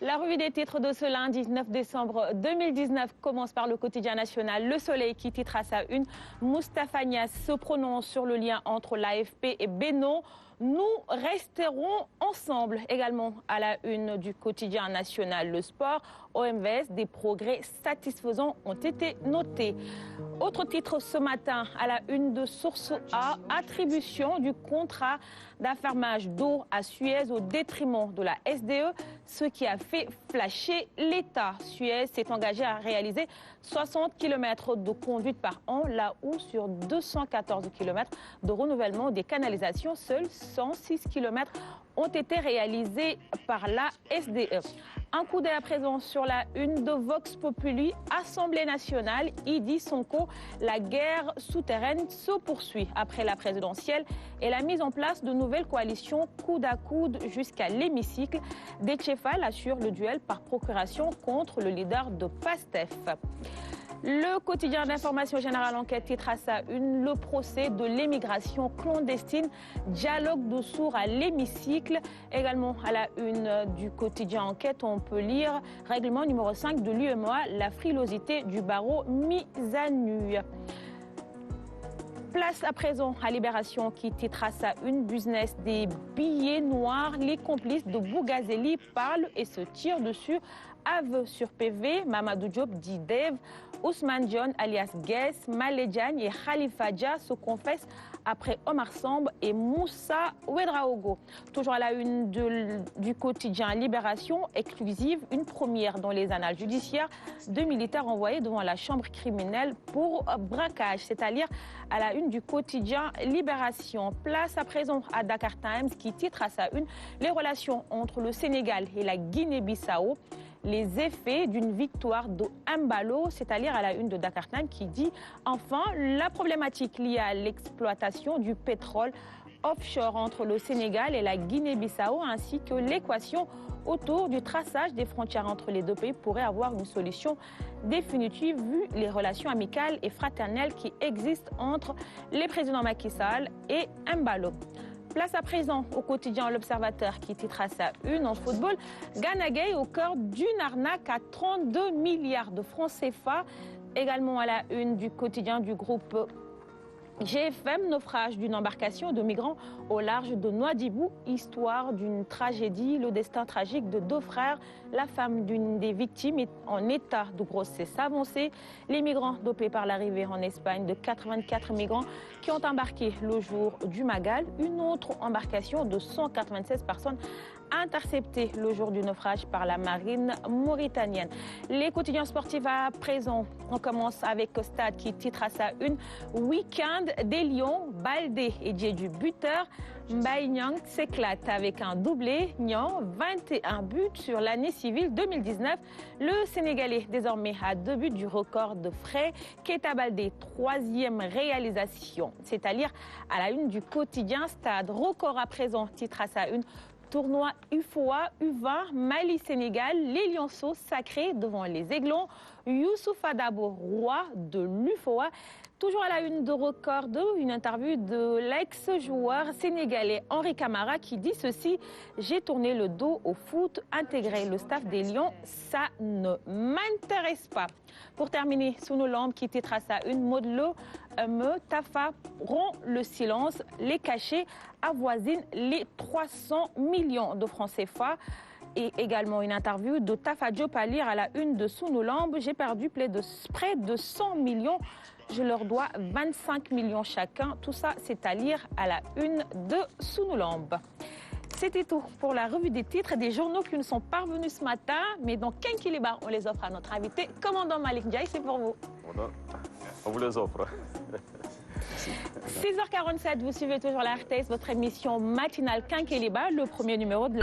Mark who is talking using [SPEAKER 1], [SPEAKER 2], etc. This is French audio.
[SPEAKER 1] La revue des titres de ce lundi 9 décembre 2019 commence par le quotidien national Le Soleil qui titre à sa une « Moustapha Niasse se prononce sur le lien entre l'AFP et Beno. Nous resterons ensemble ». Également à la une du quotidien national Le Sport, au MVS, des progrès satisfaisants ont été notés. Autre titre ce matin, à la une de Source A, attribution du contrat d'affermage d'eau à Suez au détriment de la SDE, ce qui a fait flasher l'État. Suez s'est engagé à réaliser 60 km de conduite par an, là où sur 214 km de renouvellement des canalisations, seuls 106 km ont été réalisés par la SDE. Un coup d'œil à présent sur la une de Vox Populi, Assemblée nationale, Idi Sonko, la guerre souterraine se poursuit après la présidentielle et la mise en place de nouvelles coalitions coude à coude jusqu'à l'hémicycle. Déthié Fall assure le duel par procuration contre le leader de PASTEF. Le quotidien d'information générale Enquête titre à sa une le procès de l'émigration clandestine, dialogue de sourds à l'hémicycle. Également à la une du quotidien Enquête, on peut lire règlement numéro 5 de l'UEMOA, la frilosité du barreau mise à nu. Place à présent à Libération qui titre à sa une business des billets noirs. Les complices de Bougazeli parlent et se tirent dessus. Aveu sur PV, Mamadou Diop dit Dave, Ousmane Dione alias Guess, Maledjan et Khalifa Dia se confessent après Omar Samb et Moussa Ouedraogo. Toujours à la une du quotidien Libération, exclusive, une première dans les annales judiciaires, 2 militaires envoyés devant la chambre criminelle pour braquage, c'est-à-dire à la une du quotidien Libération. Place à présent à Dakar Times qui titre à sa une les relations entre le Sénégal et la Guinée-Bissau. Les effets d'une victoire de Mbalo, c'est-à-dire à la une de Dakar Times qui dit enfin la problématique liée à l'exploitation du pétrole offshore entre le Sénégal et la Guinée-Bissau ainsi que l'équation autour du traçage des frontières entre les deux pays pourrait avoir une solution définitive vu les relations amicales et fraternelles qui existent entre les présidents Macky Sall et Mbalo. Place à présent au quotidien L'Observateur qui titre à sa une en football, Gana Gueye au cœur d'une arnaque à 32 milliards de francs CFA. Également à la une du quotidien du groupe GFM, naufrage d'une embarcation de migrants au large de Nouadhibou, histoire d'une tragédie, le destin tragique de 2 frères. La femme d'une des victimes est en état de grossesse avancée. Les migrants dopés par l'arrivée en Espagne de 84 migrants qui ont embarqué le jour du Magal. Une autre embarcation de 196 personnes interceptée le jour du naufrage par la marine mauritanienne. Les quotidiens sportifs à présent, on commence avec Stade qui titre à sa une week-end des Lions, Baldé et Diédu buteur. Mbaye Niang s'éclate avec un doublé. Niang, 21 buts sur l'année civile 2019. Le Sénégalais désormais à 2 buts du record de frais. Keita Baldé, 3e réalisation, c'est-à-dire à la une du quotidien Stade. Record à présent, titre à sa une tournoi UFOA U20 Mali-Sénégal, les lionceaux sacrés devant les aiglons. Youssoupha Dabo, roi de l'UFOA. Toujours à la une de Record 2, une interview de l'ex-joueur sénégalais Henri Camara qui dit ceci: j'ai tourné le dos au foot, intégrer le staff des Lions, ça ne m'intéresse pas. Pour terminer, sous nos lampes qui titre à sa une, Modelo, Tafa rompt le silence, les cachets avoisinent les 300 millions de francs CFA. Et également une interview de Tafa Diop à lire à la une de Sous nos lampes. J'ai perdu près de 100 millions. Je leur dois 25 millions chacun. Tout ça, c'est à lire à la une de Sous nos lampes. C'était tout pour la revue des titres des journaux qui nous sont parvenus ce matin. Mais dans Kenkiliba, on les offre à notre invité, commandant Malik Ndiaye, c'est pour vous.
[SPEAKER 2] On vous les offre.
[SPEAKER 1] 6h47, vous suivez toujours la RTS, votre émission matinale Kenkiliba, le premier numéro de